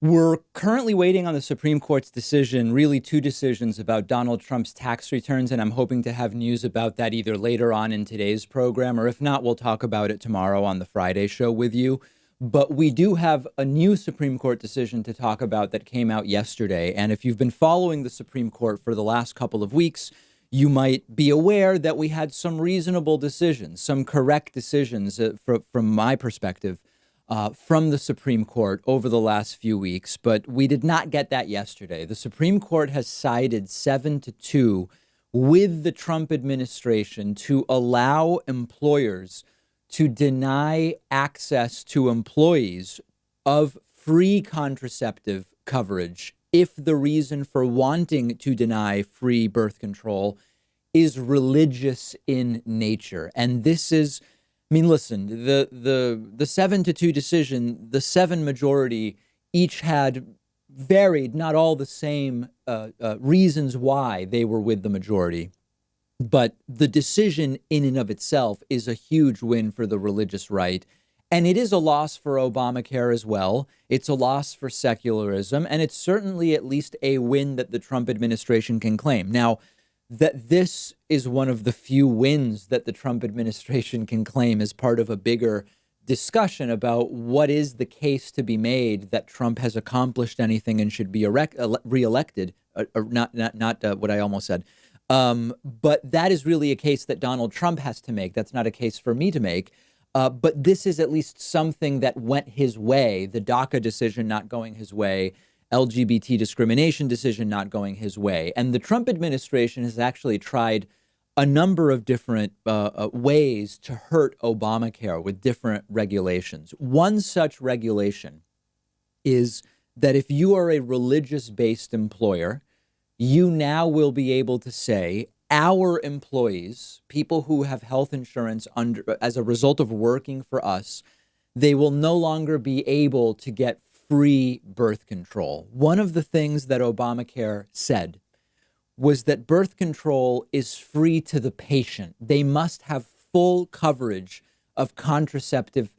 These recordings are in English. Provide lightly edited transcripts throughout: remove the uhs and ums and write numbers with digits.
We're currently waiting on the Supreme Court's decision, really two decisions about Donald Trump's tax returns, and I'm hoping to have news about that either later on in today's program, or if not, we'll talk about it tomorrow on the Friday show with you. But we do have a new Supreme Court decision to talk about that came out yesterday. And if you've been following the Supreme Court for the last couple of weeks, you might be aware that we had some reasonable decisions, some correct decisions from my perspective from the Supreme Court over the last few weeks, but we did not get that yesterday. The Supreme Court has sided 7-2 with the Trump administration to allow employers to deny access to employees of free contraceptive coverage if the reason for wanting to deny free birth control is religious in nature. And this is, I mean, listen, the 7-2 decision, the seven majority each had varied, not all the same reasons why they were with the majority. But the decision in and of itself is a huge win for the religious right. And it is a loss for Obamacare as well. It's a loss for secularism. And it's certainly at least a win that the Trump administration can claim. Now, that this is one of the few wins that the Trump administration can claim as part of a bigger discussion about what is the case to be made that Trump has accomplished anything and should be reelected, not what I almost said. But that is really a case that Donald Trump has to make. That's not a case for me to make. But this is at least something that went his way, the DACA decision not going his way, LGBT discrimination decision not going his way. And the Trump administration has actually tried a number of different ways to hurt Obamacare with different regulations. One such regulation is that if you are a religious-based employer, you now will be able to say, our employees, people who have health insurance as a result of working for us, they will no longer be able to get free birth control. One of the things that Obamacare said was that birth control is free to the patient. They must have full coverage of contraceptive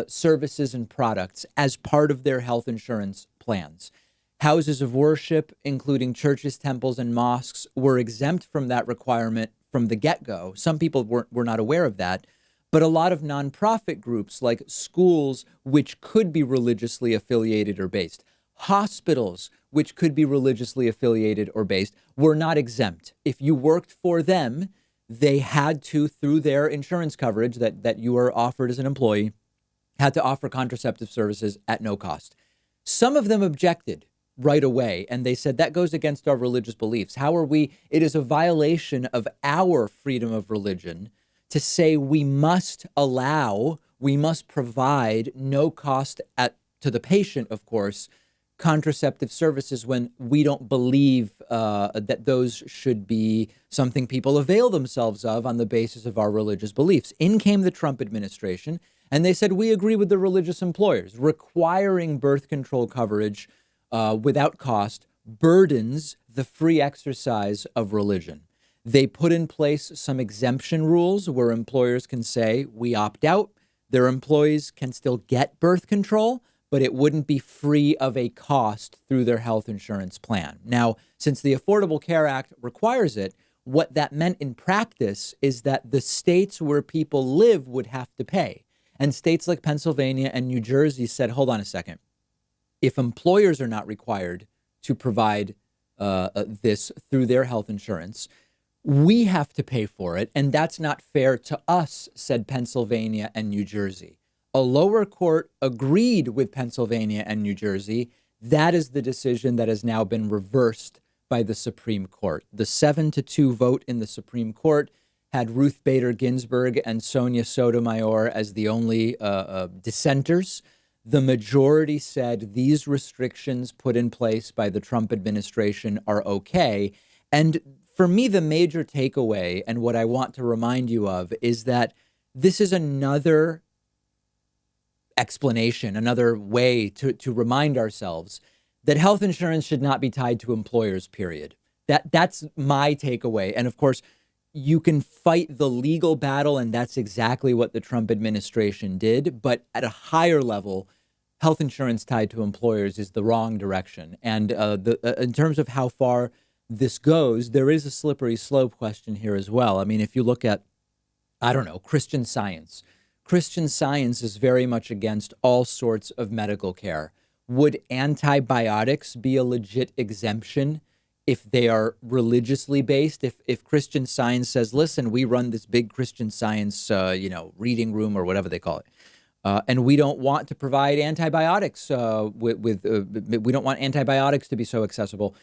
services and products as part of their health insurance plans. Houses of worship, including churches, temples, and mosques, were exempt from that requirement from the get-go. Some people were not aware of that. But a lot of nonprofit groups like schools, which could be religiously affiliated or based, hospitals, which could be religiously affiliated or based, were not exempt. If you worked for them, they had to, through their insurance coverage that you are offered as an employee, had to offer contraceptive services at no cost. Some of them objected right away, and they said that goes against our religious beliefs. How are we? It is a violation of our freedom of religion to say we must provide no cost to the patient, of course, contraceptive services when we don't believe that those should be something people avail themselves of on the basis of our religious beliefs. In came the Trump administration, and they said, we agree with the religious employers. Requiring birth control coverage without cost burdens the free exercise of religion. They put in place some exemption rules where employers can say, we opt out. Their employees can still get birth control, but it wouldn't be free of a cost through their health insurance plan. Now, since the Affordable Care Act requires it, what that meant in practice is that the states where people live would have to pay. And states like Pennsylvania and New Jersey said, hold on a second. If employers are not required to provide this through their health insurance, we have to pay for it, and that's not fair to us, said Pennsylvania and New Jersey. A lower court agreed with Pennsylvania and New Jersey. That is the decision that has now been reversed by the Supreme Court. The 7-2 vote in the Supreme Court had Ruth Bader Ginsburg and Sonia Sotomayor as the only dissenters. The majority said these restrictions put in place by the Trump administration are okay. And for me, the major takeaway and what I want to remind you of is that this is another explanation, another way to remind ourselves that health insurance should not be tied to employers, period. That's my takeaway. And of course, you can fight the legal battle, and that's exactly what the Trump administration did. But at a higher level, health insurance tied to employers is the wrong direction. And in terms of how far this goes, there is a slippery slope question here as well. I mean, if you look at, I don't know, Christian Science. Christian Science is very much against all sorts of medical care. Would antibiotics be a legit exemption if they are religiously based? If Christian Science says, listen, we run this big Christian Science, reading room or whatever they call it, and we don't want to provide antibiotics we don't want antibiotics to be so accessible.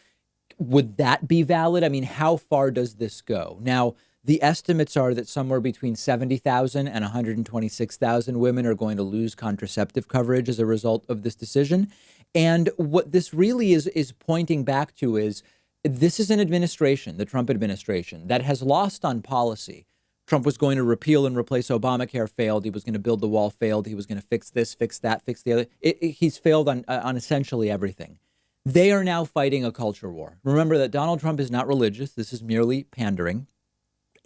Would that be valid? I mean, how far does this go? Now, the estimates are that somewhere between 70,000 and 126,000 women are going to lose contraceptive coverage as a result of this decision. And what this really is pointing back to is this is an administration, the Trump administration, that has lost on policy. Trump was going to repeal and replace Obamacare, failed. He was going to build the wall, failed. He was going to fix this, fix that, fix the other. He's failed on essentially everything. They are now fighting a culture war. Remember that Donald Trump is not religious. This is merely pandering.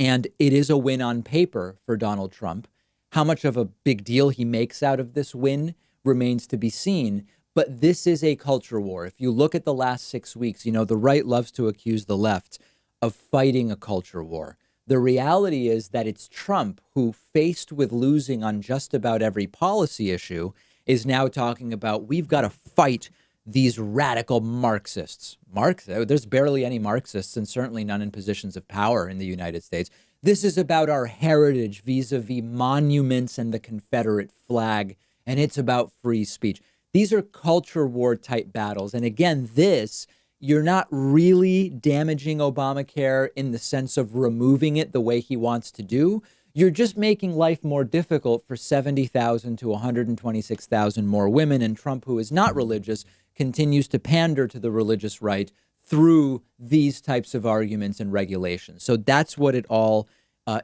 And it is a win on paper for Donald Trump. How much of a big deal he makes out of this win remains to be seen. But this is a culture war. If you look at the last 6 weeks, the right loves to accuse the left of fighting a culture war. The reality is that it's Trump who, faced with losing on just about every policy issue, is now talking about we've got to fight these radical Marxists. There's barely any Marxists and certainly none in positions of power in the United States. This is about our heritage vis-a-vis monuments and the Confederate flag, and it's about free speech. These are culture war type battles. And again, you're not really damaging Obamacare in the sense of removing it the way he wants to do. You're just making life more difficult for 70,000 to 126,000 more women. And Trump, who is not religious, continues to pander to the religious right through these types of arguments and regulations. So that's what it all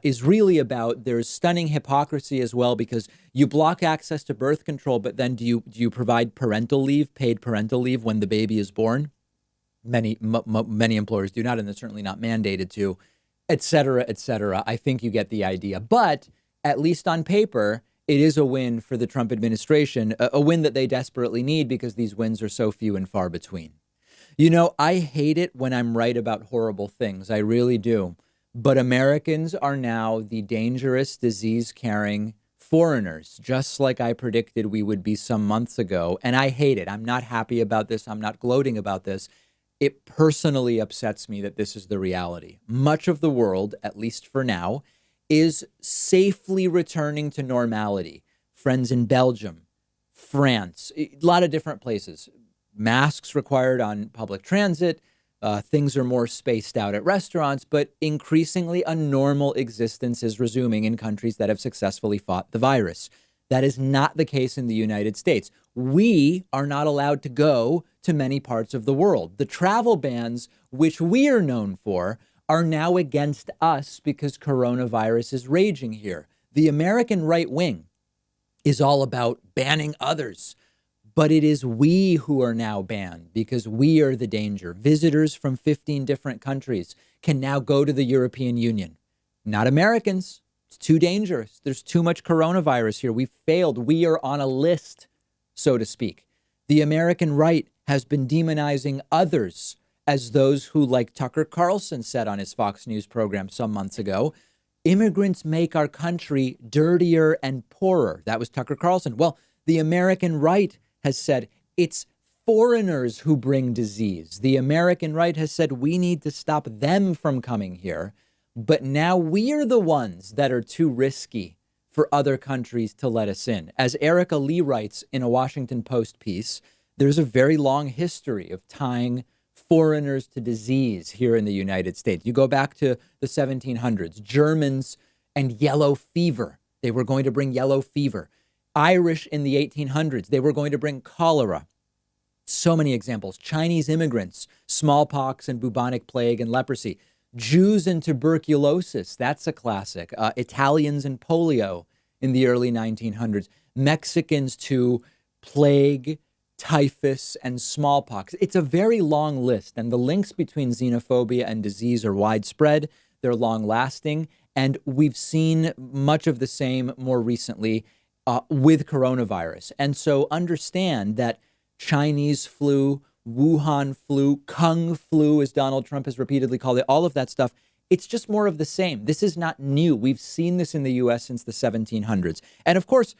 is really about. There's stunning hypocrisy as well, because you block access to birth control, but then do you provide parental leave, paid parental leave, when the baby is born? Many employers do not, and they're certainly not mandated to, et cetera, et cetera. I think you get the idea. But at least on paper, it is a win for the Trump administration, a win that they desperately need because these wins are so few and far between. I hate it when I'm right about horrible things. I really do. But Americans are now the dangerous, disease-carrying foreigners, just like I predicted we would be some months ago. And I hate it. I'm not happy about this. I'm not gloating about this. It personally upsets me that this is the reality. Much of the world, at least for now, is safely returning to normality. Friends in Belgium, France, a lot of different places. Masks required on public transit. Things are more spaced out at restaurants, but increasingly a normal existence is resuming in countries that have successfully fought the virus. That is not the case in the United States. We are not allowed to go to many parts of the world. The travel bans, which we are known for, are now against us because coronavirus is raging here. The American right wing is all about banning others, but it is we who are now banned because we are the danger. Visitors from 15 different countries can now go to the European Union. Not Americans. It's too dangerous. There's too much coronavirus here. We've failed. We are on a list, so to speak. The American right has been demonizing others as those who, like Tucker Carlson said on his Fox News program some months ago, immigrants make our country dirtier and poorer. That was Tucker Carlson. Well, the American right has said it's foreigners who bring disease. The American right has said we need to stop them from coming here. But now we are the ones that are too risky for other countries to let us in. As Erica Lee writes in a Washington Post piece, there's a very long history of tying foreigners to disease here in the United States. You go back to the 1700s, Germans and yellow fever. They were going to bring yellow fever. Irish in the 1800s, they were going to bring cholera. So many examples. Chinese immigrants, smallpox and bubonic plague and leprosy. Jews and tuberculosis, that's a classic. Italians and polio in the early 1900s. Mexicans to plague, typhus, and smallpox. It's a very long list, and the links between xenophobia and disease are widespread. They're long-lasting, and we've seen much of the same more recently. with coronavirus. And so understand that Chinese flu, Wuhan flu, Kung flu, as Donald Trump has repeatedly called it, all of that stuff, it's just more of the same. This is not new. We've seen this in the US since the 1700s. And of course,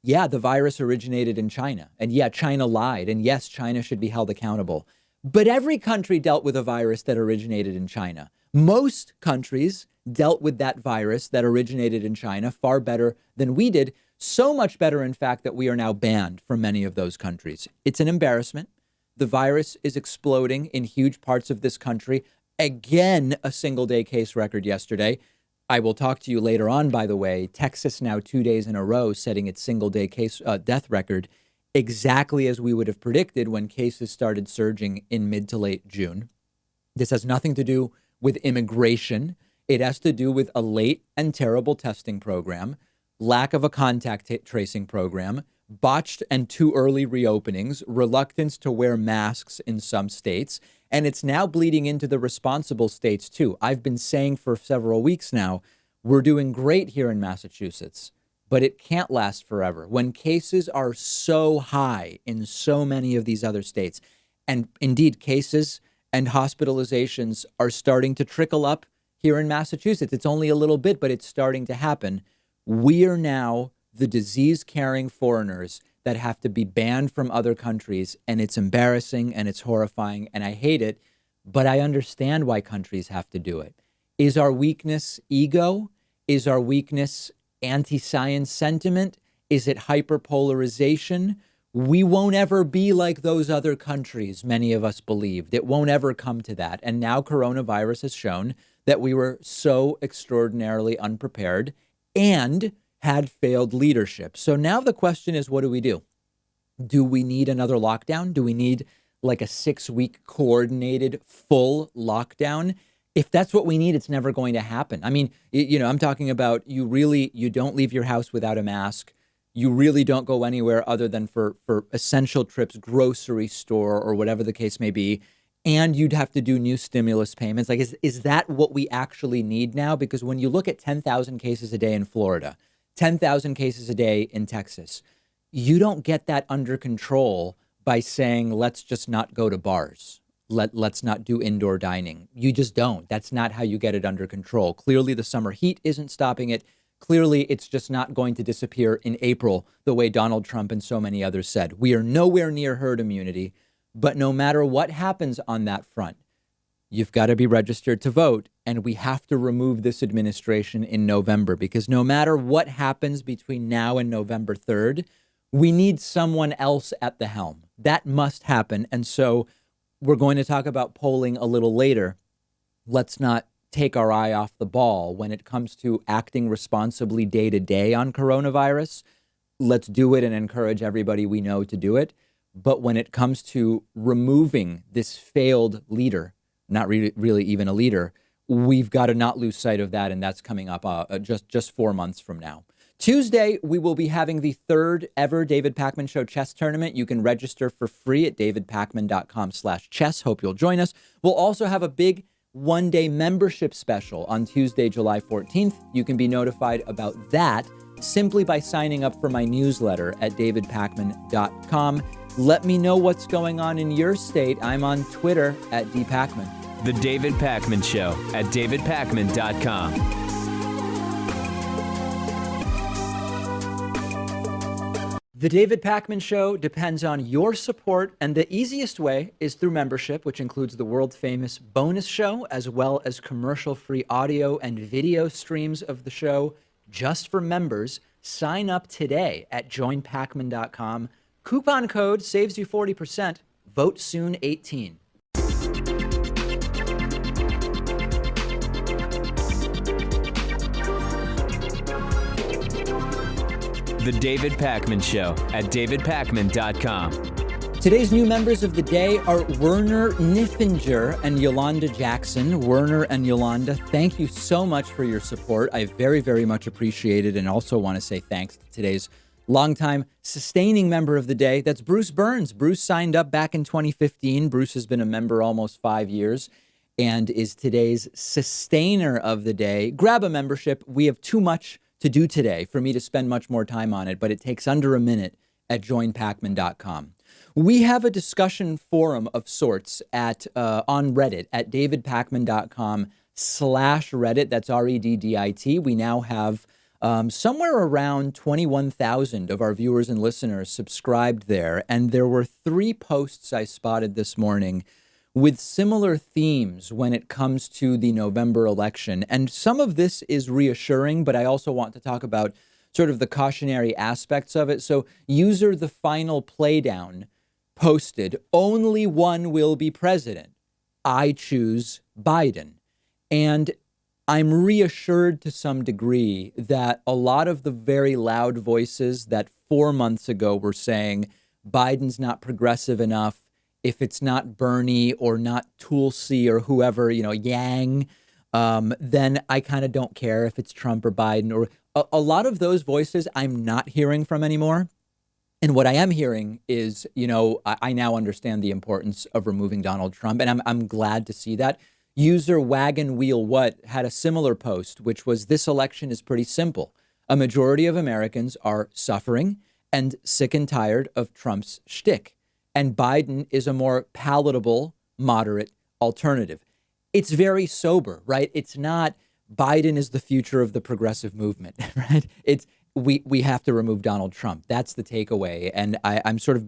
yeah, the virus originated in China. And yeah, China lied. And yes, China should be held accountable. But every country dealt with a virus that originated in China. Most countries dealt with that virus that originated in China far better than we did. So much better, in fact, that we are now banned from many of those countries. It's an embarrassment. The virus is exploding in huge parts of this country. Again, a single day case record yesterday. I will talk to you later on, by the way. Texas now 2 days in a row setting its single day case death record, exactly as we would have predicted when cases started surging in mid to late June. This has nothing to do with immigration. It has to do with a late and terrible testing program, lack of a contact tracing program, botched and too early reopenings, reluctance to wear masks in some states. And it's now bleeding into the responsible states, too. I've been saying for several weeks now, we're doing great here in Massachusetts, but it can't last forever. When cases are so high in so many of these other states, and indeed cases and hospitalizations are starting to trickle up here in Massachusetts. It's only a little bit, but it's starting to happen. We are now the disease-carrying foreigners that have to be banned from other countries, and it's embarrassing and it's horrifying, and I hate it, but I understand why countries have to do it. Is our weakness ego? Is our weakness anti-science sentiment? Is it hyperpolarization? We won't ever be like those other countries, many of us believed. It won't ever come to that. And now coronavirus has shown that we were so extraordinarily unprepared and had failed leadership. So now the question is, what do we do? Do we need another lockdown? Do we need like a 6-week coordinated full lockdown? If that's what we need, it's never going to happen. I mean, I'm talking about you don't leave your house without a mask. You really don't go anywhere other than for essential trips, grocery store or whatever the case may be. And you'd have to do new stimulus payments. Like, is that what we actually need now? Because when you look at 10,000 cases a day in Florida, 10,000 cases a day in Texas, you don't get that under control by saying, let's just not go to bars. Let's not do indoor dining. You just don't. That's not how you get it under control. Clearly, the summer heat isn't stopping it. Clearly, it's just not going to disappear in April the way Donald Trump and so many others said. We are nowhere near herd immunity. But no matter what happens on that front, you've got to be registered to vote. And we have to remove this administration in November, because no matter what happens between now and November 3rd, we need someone else at the helm. That must happen. And so we're going to talk about polling a little later. Let's not take our eye off the ball when it comes to acting responsibly day to day on coronavirus. Let's do it and encourage everybody we know to do it. But when it comes to removing this failed leader, not really even a leader, we've got to not lose sight of that. And that's coming up just 4 months from now. Tuesday, we will be having the 3rd ever David Pakman Show chess tournament. You can register for free at davidpakman.com/chess. Hope you'll join us. We'll also have a big one-day membership special on Tuesday, July 14th. You can be notified about that simply by signing up for my newsletter at davidpakman.com. Let me know what's going on in your state. I'm on Twitter at dpakman. The David Pakman Show at davidpakman.com. The David Pakman Show depends on your support, and the easiest way is through membership, which includes the world-famous bonus show, as well as commercial-free audio and video streams of the show just for members. Sign up today at joinpakman.com. Coupon code saves you 40%. Vote soon 18. The David Pakman Show at davidpakman.com. Today's new members of the day are Werner Niffinger and Yolanda Jackson. Werner and Yolanda, thank you so much for your support. I very, very much appreciate it, and also want to say thanks to today's longtime sustaining member of the day. That's Bruce Burns. Bruce signed up back in 2015. Bruce has been a member almost 5 years and is today's sustainer of the day. Grab a membership. We have too much to do today for me to spend much more time on it, but it takes under a minute at joinpacman.com. We have a discussion forum of sorts on Reddit at davidpacman.com/Reddit. That's Reddit. We now have somewhere around 21,000 of our viewers and listeners subscribed there. And there were 3 posts I spotted this morning with similar themes when it comes to the November election. And some of this is reassuring, but I also want to talk about sort of the cautionary aspects of it. So user The Final Playdown posted, "Only one will be president. I choose Biden." And I'm reassured to some degree that a lot of the very loud voices that 4 months ago were saying Biden's not progressive enough, if it's not Bernie or not Tulsi or whoever, Yang, then I kind of don't care if it's Trump or Biden. Or a lot of those voices I'm not hearing from anymore. And what I am hearing is, I now understand the importance of removing Donald Trump, and I'm glad to see that. User Wagon Wheel What had a similar post, which was, "This election is pretty simple. A majority of Americans are suffering and sick and tired of Trump's shtick, and Biden is a more palatable, moderate alternative." It's very sober, right? It's not Biden is the future of the progressive movement, right? It's we have to remove Donald Trump. That's the takeaway. And I'm sort of,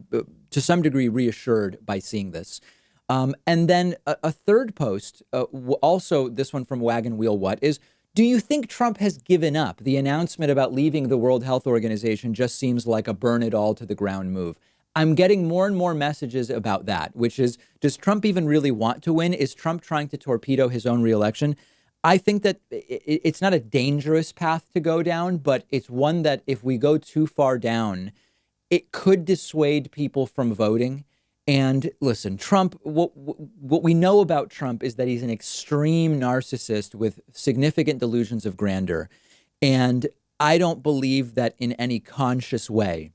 to some degree, reassured by seeing this. And then a third post, also this one from Wagon Wheel What, is, "Do you think Trump has given up? The announcement about leaving the World Health Organization just seems like a burn it all to the ground move." I'm getting more and more messages about that, which is, does Trump even really want to win? Is Trump trying to torpedo his own reelection? I think that it's not a dangerous path to go down, but it's one that if we go too far down, it could dissuade people from voting. And listen, Trump, what we know about Trump is that he's an extreme narcissist with significant delusions of grandeur. And I don't believe that in any conscious way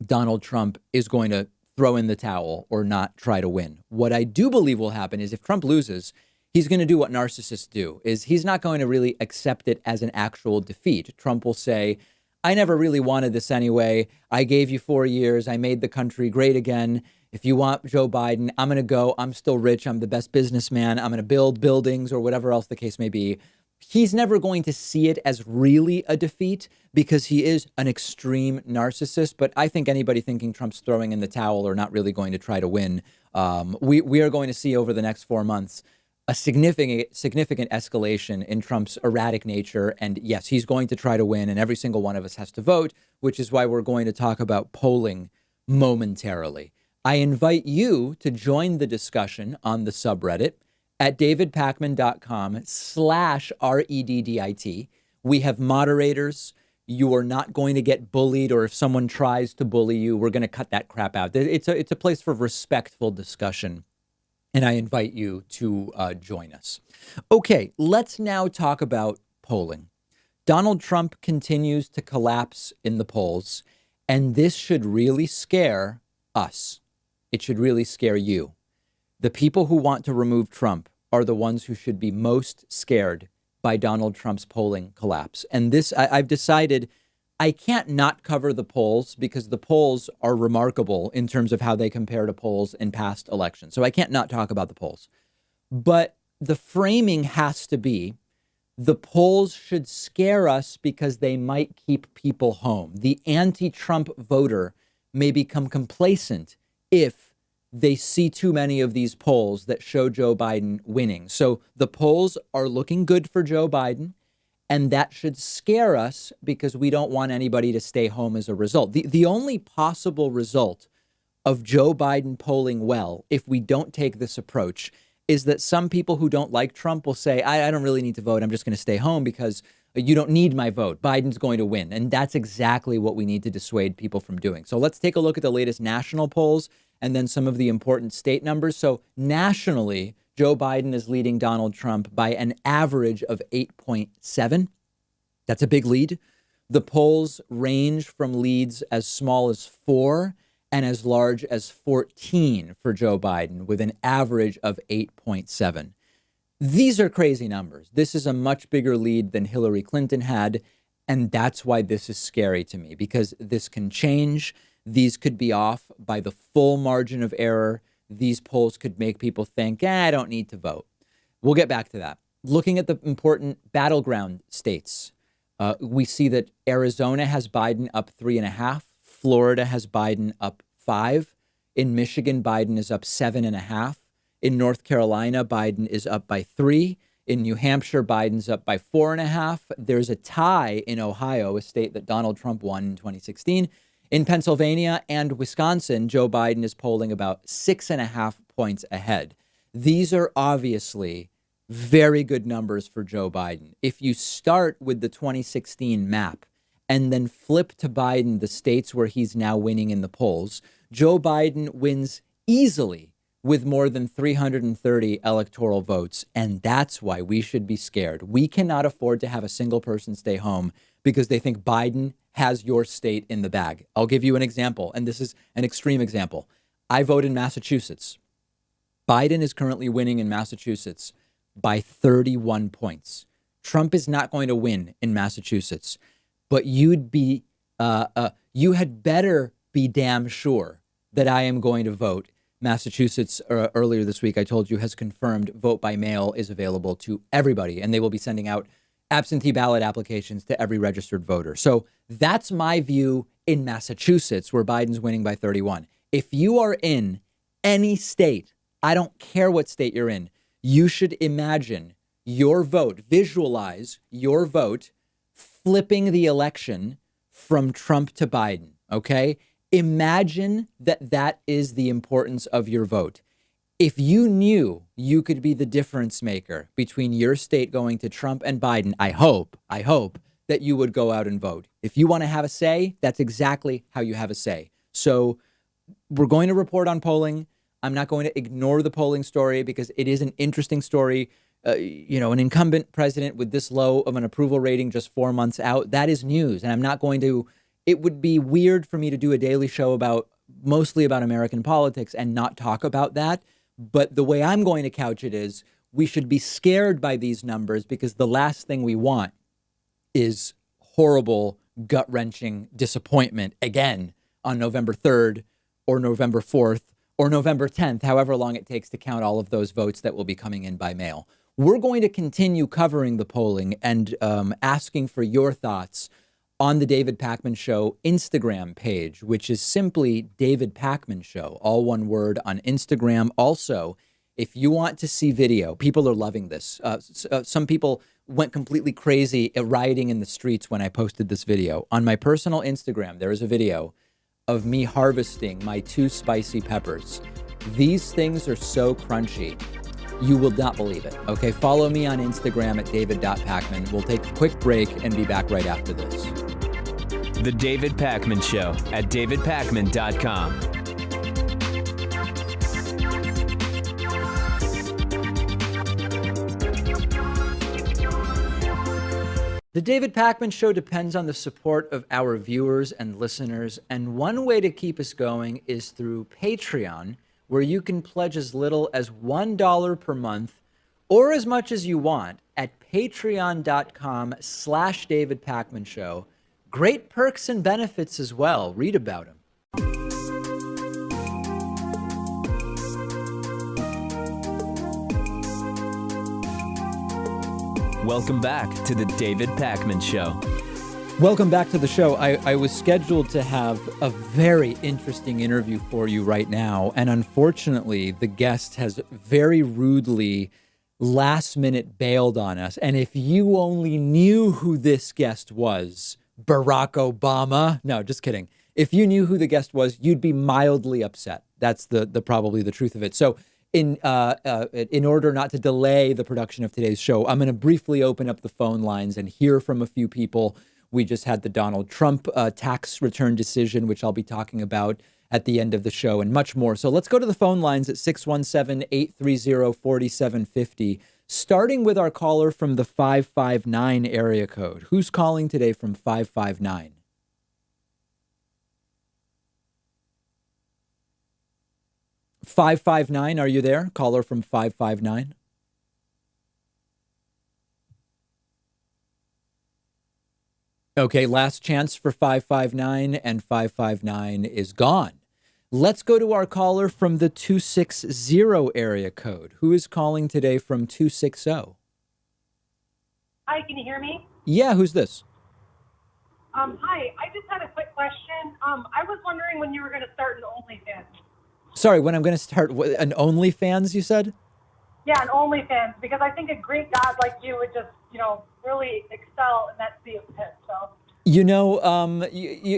Donald Trump is going to throw in the towel or not try to win. What I do believe will happen is if Trump loses, he's going to do what narcissists do, is he's not going to really accept it as an actual defeat. Trump will say, "I never really wanted this anyway. I gave you 4 years. I made the country great again. If you want Joe Biden, I'm going to go. I'm still rich. I'm the best businessman. I'm going to build buildings," or whatever else the case may be. He's never going to see it as really a defeat because he is an extreme narcissist. But I think anybody thinking Trump's throwing in the towel or not really going to try to win, we are going to see over the next 4 months a significant escalation in Trump's erratic nature. And yes, he's going to try to win, and every single one of us has to vote, which is why we're going to talk about polling momentarily. I invite you to join the discussion on the subreddit at davidpacman.com/REDDIT. We have moderators. You are not going to get bullied, or if someone tries to bully you, we're going to cut that crap out. It's a place for respectful discussion. And I invite you to join us. Okay, let's now talk about polling. Donald Trump continues to collapse in the polls, and this should really scare us. It should really scare you. The people who want to remove Trump are the ones who should be most scared by Donald Trump's polling collapse. And this, I've decided I can't not cover the polls because the polls are remarkable in terms of how they compare to polls in past elections. So I can't not talk about the polls. But the framing has to be the polls should scare us because they might keep people home. The anti-Trump voter may become complacent if they see too many of these polls that show Joe Biden winning. So the polls are looking good for Joe Biden. And that should scare us because we don't want anybody to stay home as a result. The only possible result of Joe Biden polling well, if we don't take this approach, is that some people who don't like Trump will say, I don't really need to vote. I'm just going to stay home because you don't need my vote. Biden's going to win. And that's exactly what we need to dissuade people from doing. So let's take a look at the latest national polls and then some of the important state numbers. So nationally, Joe Biden is leading Donald Trump by an average of 8.7. That's a big lead. The polls range from leads as small as 4 and as large as 14 for Joe Biden, with an average of 8.7. These are crazy numbers. This is a much bigger lead than Hillary Clinton had. And that's why this is scary to me, because this can change. These could be off by the full margin of error. These polls could make people think, I don't need to vote. We'll get back to that. Looking at the important battleground states, we see that Arizona has Biden up 3.5. Florida has Biden up 5. In Michigan, Biden is up 7.5. In North Carolina, Biden is up by 3. In New Hampshire, Biden's up by 4.5. There's a tie in Ohio, a state that Donald Trump won in 2016. In Pennsylvania and Wisconsin, Joe Biden is polling about 6.5 points ahead. These are obviously very good numbers for Joe Biden. If you start with the 2016 map and then flip to Biden, the states where he's now winning in the polls, Joe Biden wins easily with more than 330 electoral votes. And that's why we should be scared. We cannot afford to have a single person stay home because they think Biden has your state in the bag. I'll give you an example, and this is an extreme example. I vote in Massachusetts. Biden is currently winning in Massachusetts by 31 points. Trump is not going to win in Massachusetts, but you had better be damn sure that I am going to vote. Massachusetts earlier this week, I told you, has confirmed vote by mail is available to everybody, and they will be sending out absentee ballot applications to every registered voter. So that's my view in Massachusetts, where Biden's winning by 31. If you are in any state, I don't care what state you're in, you should imagine your vote, visualize your vote flipping the election from Trump to Biden, okay? Imagine that that is the importance of your vote. If you knew you could be the difference maker between your state going to Trump and Biden, I hope that you would go out and vote. If you want to have a say, that's exactly how you have a say. So we're going to report on polling. I'm not going to ignore the polling story because it is an interesting story. An incumbent president with this low of an approval rating just 4 months out, that is news. And I'm not going to, it would be weird for me to do a daily show mostly about American politics and not talk about that. But the way I'm going to couch it is we should be scared by these numbers because the last thing we want is horrible, gut-wrenching disappointment again on November 3rd or November 4th or November 10th, however long it takes to count all of those votes that will be coming in by mail. We're going to continue covering the polling and asking for your thoughts on the David Pakman Show Instagram page, which is simply David Pakman Show, all one word on Instagram. Also, if you want to see video, people are loving this. Some people went completely crazy at rioting in the streets when I posted this video. On my personal Instagram, there is a video of me harvesting my 2 spicy peppers. These things are so crunchy. You will not believe it. Okay, follow me on Instagram at david.pakman. We'll take a quick break and be back right after this. The David Pakman Show at davidpakman.com. The David Pakman Show depends on the support of our viewers and listeners, and one way to keep us going is through Patreon, where you can pledge as little as $1 per month or as much as you want at patreon.com/David Pakman Show. Great perks and benefits as well. Read about them. Welcome back to the David Pakman Show. Welcome back to the show. I was scheduled to have a very interesting interview for you right now, and unfortunately, the guest has very rudely last minute bailed on us. And if you only knew who this guest was, Barack Obama. No, just kidding. If you knew who the guest was, you'd be mildly upset. That's the probably the truth of it. So in order not to delay the production of today's show, I'm going to briefly open up the phone lines and hear from a few people. We just had the Donald Trump tax return decision, which I'll be talking about at the end of the show, and much more. So let's go to the phone lines at 617-830-4750, starting with our caller from the 559 area code. Who's calling today from 559? .559, are you there? Caller from 559. Okay, last chance for 559, and 559 is gone. Let's go to our caller from the 260 area code. Who is calling today from 260? Hi, can you hear me? Yeah, who's this? Hi, I just had a quick question. I was wondering when you were going to start an OnlyFans. Sorry, when I'm going to start an OnlyFans, you said? Yeah, an OnlyFans, because I think a great God like you would just, really excel in that sea of piss. So.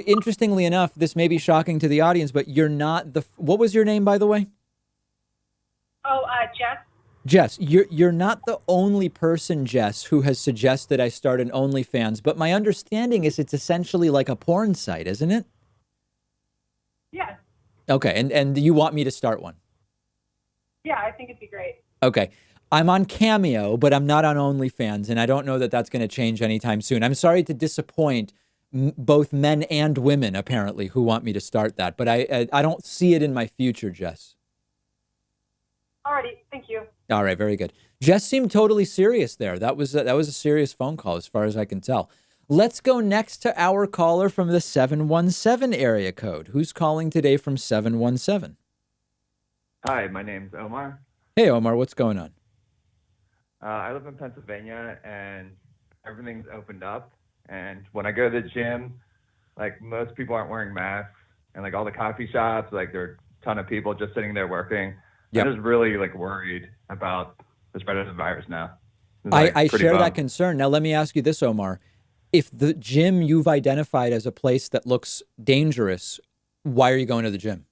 Interestingly enough, this may be shocking to the audience, but you're not what was your name, by the way? Oh, Jess. Jess, you're not the only person, Jess, who has suggested I start an OnlyFans, but my understanding is it's essentially like a porn site, isn't it? Yeah. Okay, and you want me to start one? Yeah, I think it'd be great. Okay. I'm on Cameo, but I'm not on OnlyFans, and I don't know that that's going to change anytime soon. I'm sorry to disappoint both men and women, apparently, who want me to start that, but I don't see it in my future, Jess. Alrighty, thank you. All right, very good. Jess seemed totally serious there. That was a serious phone call, as far as I can tell. Let's go next to our caller from the 717 area code. Who's calling today from 717? Hi, my name's Omar. Hey, Omar, what's going on? I live in Pennsylvania, and everything's opened up. And when I go to the gym, like, most people aren't wearing masks, and like all the coffee shops, like, there are a ton of people just sitting there working. Yep. I'm just really worried about the spread of the virus now. I share that concern. Now, let me ask you this, Omar. If the gym you've identified as a place that looks dangerous, why are you going to the gym?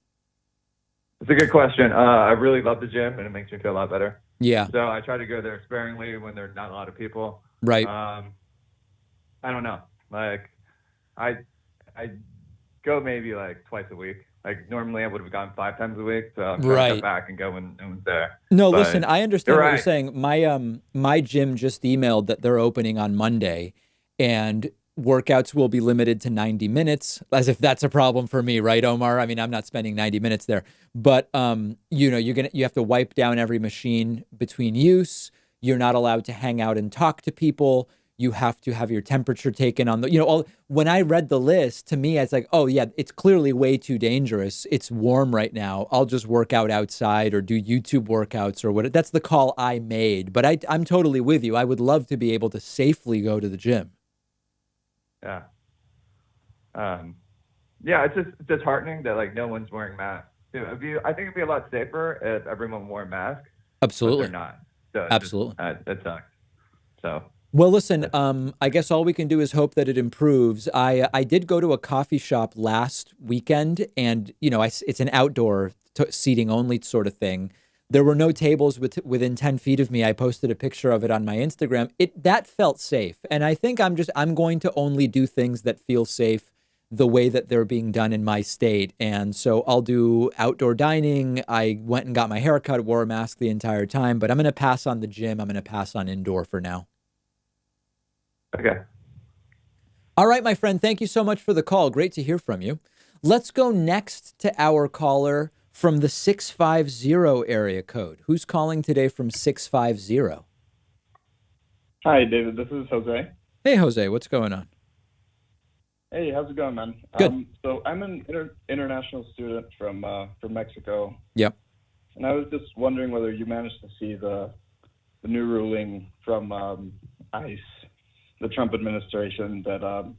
It's a good question. I really love the gym, and it makes me feel a lot better. Yeah. So I try to go there sparingly when there's not a lot of people. Right. I don't know. Like, I go maybe twice a week. Like, normally I would have gone 5 times a week. So I'm trying to come back and go when no one's there. No, but listen, I understand what right. you're saying. My gym just emailed that they're opening on Monday, and workouts will be limited to 90 minutes, as if that's a problem for me, right, Omar? I mean, I'm not spending 90 minutes there, but you have to wipe down every machine between use. You're not allowed to hang out and talk to people. You have to have your temperature taken on when I read the list, to me, it's like, oh yeah, it's clearly way too dangerous. It's warm right now. I'll just work out outside or do YouTube workouts or what. That's the call I made, but I'm totally with you. I would love to be able to safely go to the gym. Yeah. Yeah, it's just disheartening that no one's wearing masks. I think it'd be a lot safer if everyone wore a mask. Absolutely. But they're not. So Absolutely. It sucks. So. Well, listen, I guess all we can do is hope that it improves. I did go to a coffee shop last weekend, and it's an outdoor seating only sort of thing. There were no tables within 10 feet of me. I posted a picture of it on my Instagram. That felt safe. And I think I'm going to only do things that feel safe the way that they're being done in my state. And so I'll do outdoor dining. I went and got my hair cut, wore a mask the entire time, but I'm going to pass on the gym. I'm going to pass on indoor for now. Okay. All right, my friend. Thank you so much for the call. Great to hear from you. Let's go next to our caller from the 650 area code. Who's calling today from 650? Hi, David. This is Jose. Hey, Jose. What's going on? Hey, how's it going, man? Good. So I'm an international student from Mexico. Yep. And I was just wondering whether you managed to see the new ruling from ICE, the Trump administration, that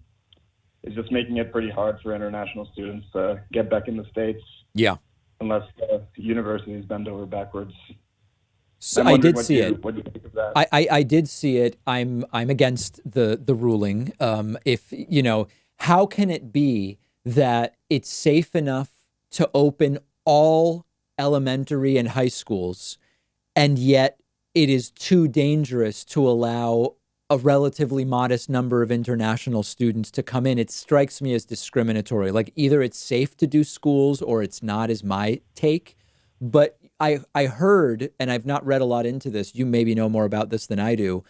is just making it pretty hard for international students to get back in the States. Yeah. Unless the universities bend over backwards. So I did see it. What do you think of that? I did see it. I'm against the ruling. How can it be that it's safe enough to open all elementary and high schools, and yet it is too dangerous to allow a relatively modest number of international students to come in? It strikes me as discriminatory. Like, either it's safe to do schools or it's not, is my take. But I heard, and I've not read a lot into this, you maybe know more about this than I do,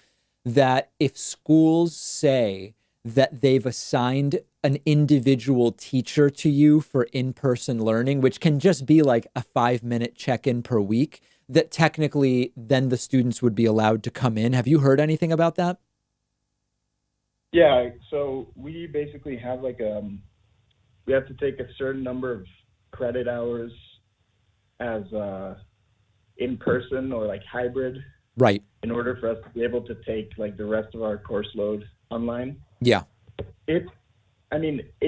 that if schools say that they've assigned an individual teacher to you for in-person learning, which can just be like a 5-minute check-in per week, that technically then the students would be allowed to come in. Have you heard anything about that? Yeah, so we basically have we have to take a certain number of credit hours as in person or like hybrid Right. in order for us to be able to take like the rest of our course load online. Yeah. It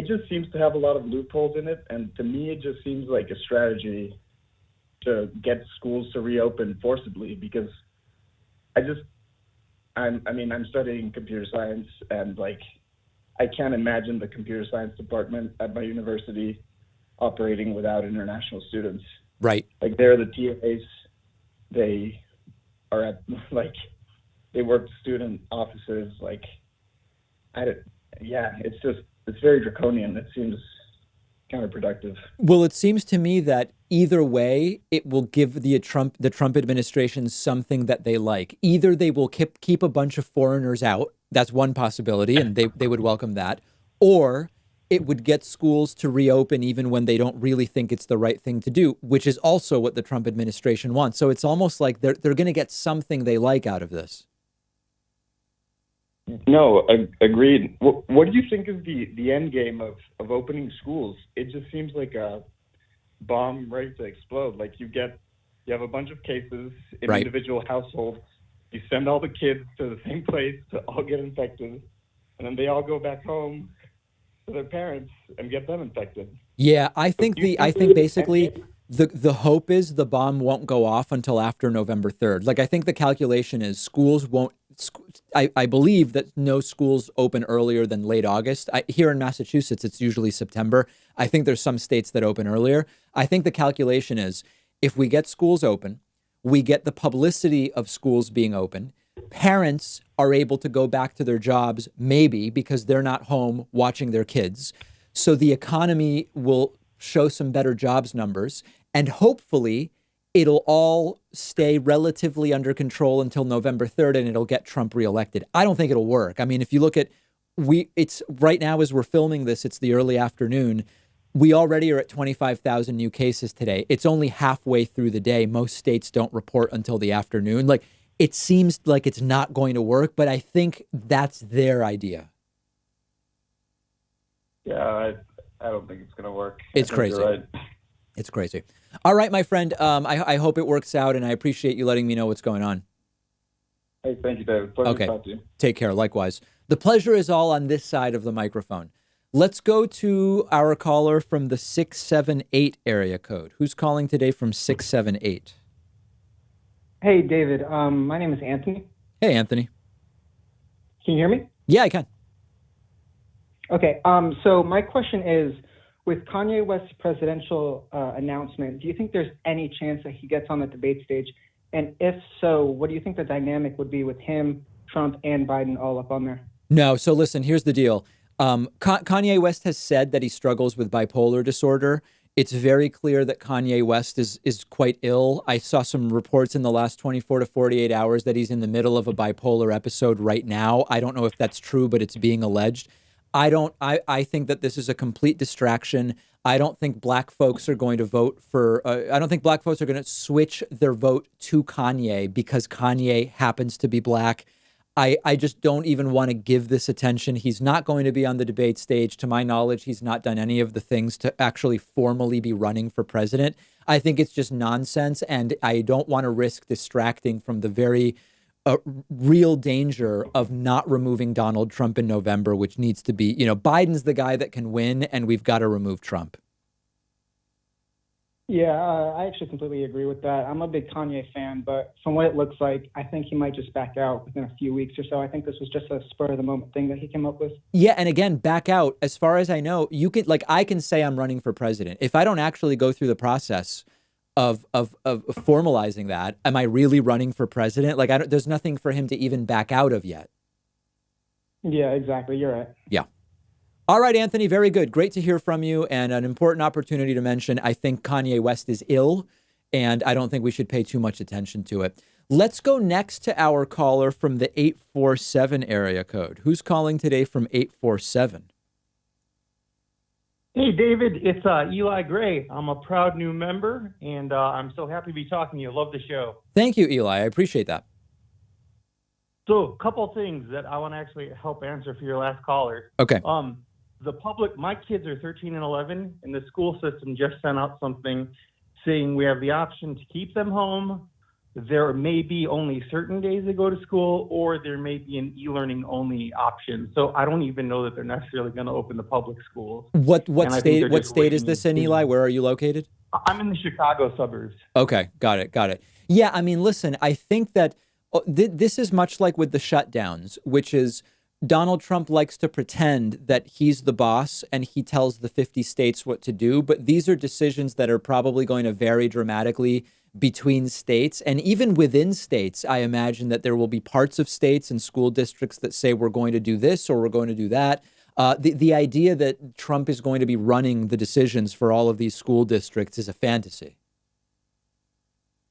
just seems to have a lot of loopholes in it, and to me it just seems like a strategy to get schools to reopen forcibly, because I'm studying computer science, and like I can't imagine the computer science department at my university operating without international students. Right. Like they're the TAs, they are at they work student offices. It's very draconian. It seems counterproductive. Well, it seems to me that either way, it will give the Trump administration something that they like. Either they will keep a bunch of foreigners out. That's one possibility, and they would welcome that. Or it would get schools to reopen even when they don't really think it's the right thing to do, which is also what the Trump administration wants. So it's almost like they're going to get something they like out of this. No, agreed. What do you think is the end game of opening schools? It just seems like a bomb ready to explode. Like you have a bunch of cases in Right. individual households. You send all the kids to the same place to all get infected, and then they all go back home to their parents and get them infected. Yeah, I think basically the hope is the bomb won't go off until after November 3rd. Like I think the calculation is schools won't. I believe that no schools open earlier than late August. Here in Massachusetts, it's usually September. I think there's some states that open earlier. I think the calculation is if we get schools open, we get the publicity of schools being open. Parents are able to go back to their jobs, maybe because they're not home watching their kids. So the economy will show some better jobs numbers, and hopefully it'll all stay relatively under control until November 3rd, and it'll get Trump reelected. I don't think it'll work. I mean, if you look at it's right now as we're filming this, it's the early afternoon. We already are at 25,000 new cases today. It's only halfway through the day. Most states don't report until the afternoon. Like it seems like it's not going to work, but I think that's their idea. Yeah, I don't think it's going to work. It's crazy. You're right. It's crazy. All right, my friend. I hope it works out, and I appreciate you letting me know what's going on. Hey, thank you, David. Pleasure Okay. to talk to you. Take care. Likewise. The pleasure is all on this side of the microphone. Let's go to our caller from the 678 area code. Who's calling today from 678? Hey, David. My name is Anthony. Hey, Anthony. Can you hear me? Yeah, I can. Okay. So my question is, with Kanye West's presidential announcement, do you think there's any chance that he gets on the debate stage? And if so, what do you think the dynamic would be with him, Trump, and Biden all up on there? No. So listen, here's the deal. Kanye West has said that he struggles with bipolar disorder. It's very clear that Kanye West is quite ill. I saw some reports in the last 24 to 48 hours that he's in the middle of a bipolar episode right now. I don't know if that's true, but it's being alleged. I think that this is a complete distraction. I don't think black folks are going to vote for, I don't think black folks are going to switch their vote to Kanye because Kanye happens to be black. I just don't even want to give this attention. He's not going to be on the debate stage. To my knowledge, he's not done any of the things to actually formally be running for president. I think it's just nonsense, and I don't want to risk distracting from the very real danger of not removing Donald Trump in November, which needs to be, Biden's the guy that can win, and we've got to remove Trump. Yeah, I actually completely agree with that. I'm a big Kanye fan, but from what it looks like, I think he might just back out within a few weeks or so. I think this was just a spur of the moment thing that he came up with. Yeah, and again, back out. As far as I know, you could I can say I'm running for president. If I don't actually go through the process of formalizing that, am I really running for president? There's nothing for him to even back out of yet. Yeah, exactly. You're right. Yeah. All right, Anthony, very good. Great to hear from you, and an important opportunity to mention, I think Kanye West is ill, and I don't think we should pay too much attention to it. Let's go next to our caller from the 847 area code. Who's calling today from 847? Hey, David, it's Eli Gray. I'm a proud new member, and I'm so happy to be talking to you. Love the show. Thank you, Eli. I appreciate that. So a couple things that I want to actually help answer for your last caller. Okay. My kids are 13 and 11, and the school system just sent out something saying we have the option to keep them home. There may be only certain days they go to school, or there may be an e-learning only option. So I don't even know that they're necessarily going to open the public schools. What And I think they're state just is waiting this in, to- Eli? Where are you located? I'm in the Chicago suburbs. Okay, got it. Yeah, I mean, listen, I think that this is much like with the shutdowns, which is Donald Trump likes to pretend that he's the boss and he tells the 50 states what to do. But these are decisions that are probably going to vary dramatically between states. And even within states, I imagine that there will be parts of states and school districts that say we're going to do this or we're going to do that. The idea that Trump is going to be running the decisions for all of these school districts is a fantasy.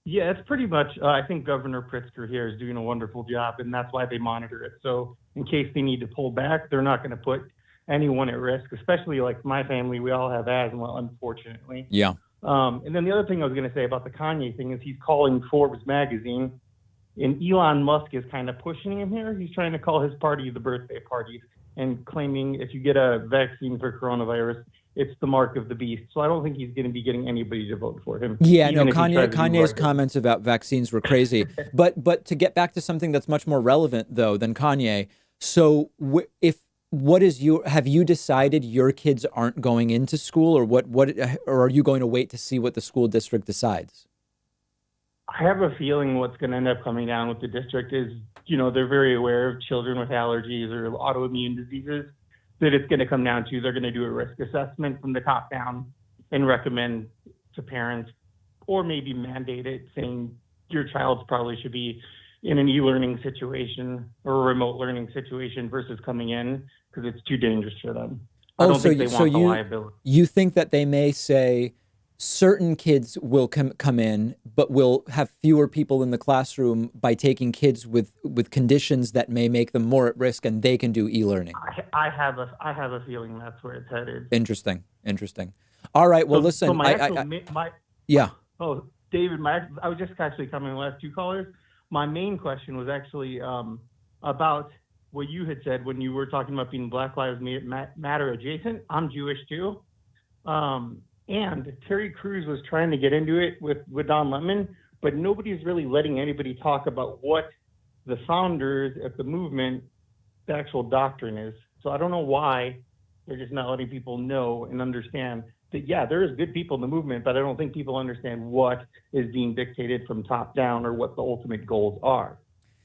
Yeah, it's pretty much, I think Governor Pritzker here is doing a wonderful job, and that's why they monitor it. So in case they need to pull back, they're not going to put anyone at risk, especially like my family. We all have asthma, unfortunately. Yeah. And then the other thing I was going to say about the Kanye thing is he's calling Forbes magazine, and Elon Musk is kind of pushing him here. He's trying to call his party the birthday party and claiming if you get a vaccine for coronavirus, it's the mark of the beast. So I don't think he's going to be getting anybody to vote for him. Yeah, no, even if he tries to do Kanye's right. comments about vaccines were crazy. but to get back to something that's much more relevant though than Kanye. So have you decided your kids aren't going into school, or or are you going to wait to see what the school district decides? I have a feeling what's going to end up coming down with the district is, they're very aware of children with allergies or autoimmune diseases, that it's going to come down to they're going to do a risk assessment from the top down and recommend to parents, or maybe mandate it, saying your child probably should be in an e-learning situation or a remote learning situation versus coming in because it's too dangerous for them. I don't think they want the liability. You think that they may say certain kids will come in, but will have fewer people in the classroom by taking kids with conditions that may make them more at risk, and they can do e-learning. I have a feeling that's where it's headed. Interesting. All right. Well, listen. So yeah. Oh, David, I was just actually coming to the last two callers. My main question was actually about what you had said when you were talking about being Black Lives Matter adjacent. I'm Jewish too. And Terry Crews was trying to get into it with Don Lemon, but nobody's really letting anybody talk about what the founders of the movement, the actual doctrine is. So I don't know why they're just not letting people know and understand that, yeah, there is good people in the movement, but I don't think people understand what is being dictated from top down or what the ultimate goals are.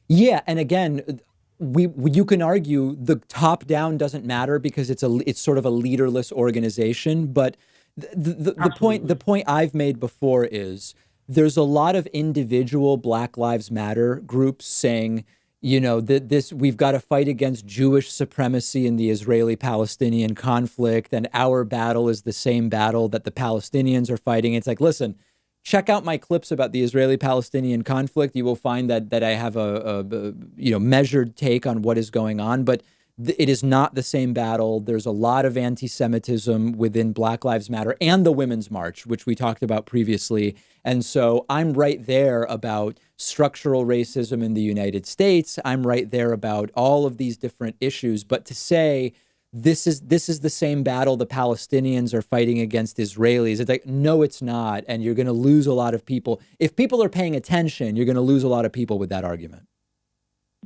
Yeah, and again, you can argue the top down doesn't matter because it's sort of a leaderless organization, but the point I've made before is there's a lot of individual Black Lives Matter groups saying, we've got to fight against Jewish supremacy in the Israeli-Palestinian conflict, and our battle is the same battle that the Palestinians are fighting. It's like, listen, check out my clips about the Israeli-Palestinian conflict. You will find that I have a measured take on what is going on, but it is not the same battle. There's a lot of anti-Semitism within Black Lives Matter and the Women's March, which we talked about previously. And so I'm right there about structural racism in the United States. I'm right there about all of these different issues. But to say this is the same battle the Palestinians are fighting against Israelis, it's like, no, it's not. And you're going to lose a lot of people. If people are paying attention, you're going to lose a lot of people with that argument.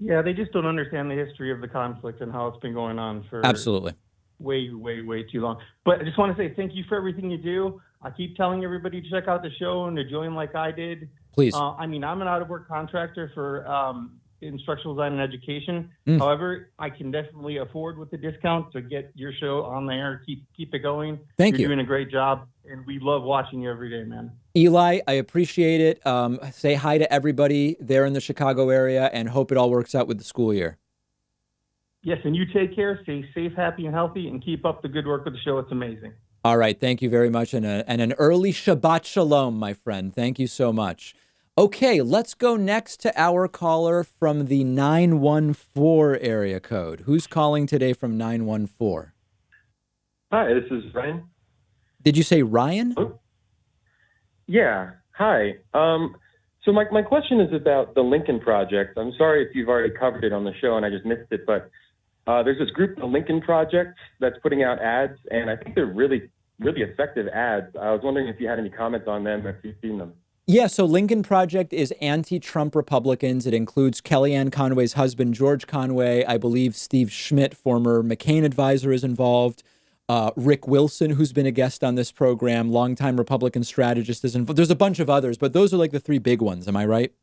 Yeah, they just don't understand the history of the conflict and how it's been going on for absolutely way, way, way too long. But I just want to say thank you for everything you do. I keep telling everybody to check out the show and to join like I did. Please. I'm an out-of-work contractor for instructional design and education. However, I can definitely afford with the discount to get your show on there. Keep it going. Thank you. You're doing a great job, and we love watching you every day, man. Eli, I appreciate it. Say hi to everybody there in the Chicago area and hope it all works out with the school year. Yes, and you take care. Stay safe, happy, and healthy, and keep up the good work with the show. It's amazing. All right. Thank you very much. And an early Shabbat Shalom, my friend. Thank you so much. Okay, let's go next to our caller from the 914 area code. Who's calling today from 914? Hi, this is Ryan. Did you say Ryan? Oh. Yeah. Hi. So my question is about the Lincoln Project. I'm sorry if you've already covered it on the show and I just missed it, but there's this group, the Lincoln Project, that's putting out ads, and I think they're really, really effective ads. I was wondering if you had any comments on them, if you've seen them. Yeah, so Lincoln Project is anti-Trump Republicans. It includes Kellyanne Conway's husband, George Conway. I believe Steve Schmidt, former McCain advisor, is involved. Rick Wilson, who's been a guest on this program, longtime Republican strategist, is involved. There's a bunch of others, but those are like the three big ones. Am I right?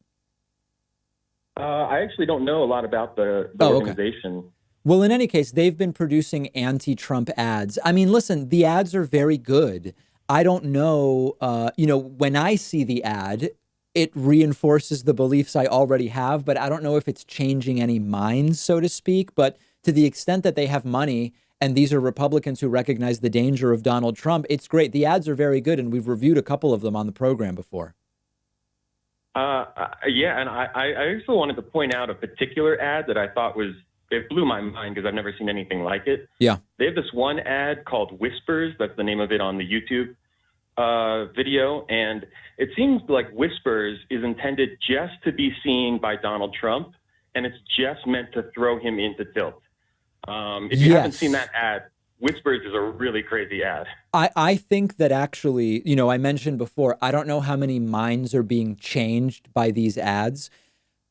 I actually don't know a lot about the organization. Okay. Well, in any case, they've been producing anti-Trump ads. I mean, listen, the ads are very good. I don't know, when I see the ad, it reinforces the beliefs I already have, but I don't know if it's changing any minds, so to speak. But to the extent that they have money, and these are Republicans who recognize the danger of Donald Trump, it's great. The ads are very good, and we've reviewed a couple of them on the program before. Yeah, and I also wanted to point out a particular ad that I thought it blew my mind because I've never seen anything like it. Yeah. They have this one ad called Whispers. That's the name of it on the YouTube video. And it seems like Whispers is intended just to be seen by Donald Trump, and it's just meant to throw him into tilt. If you haven't seen that ad, Whispers is a really crazy ad. I think that actually, I mentioned before, I don't know how many minds are being changed by these ads.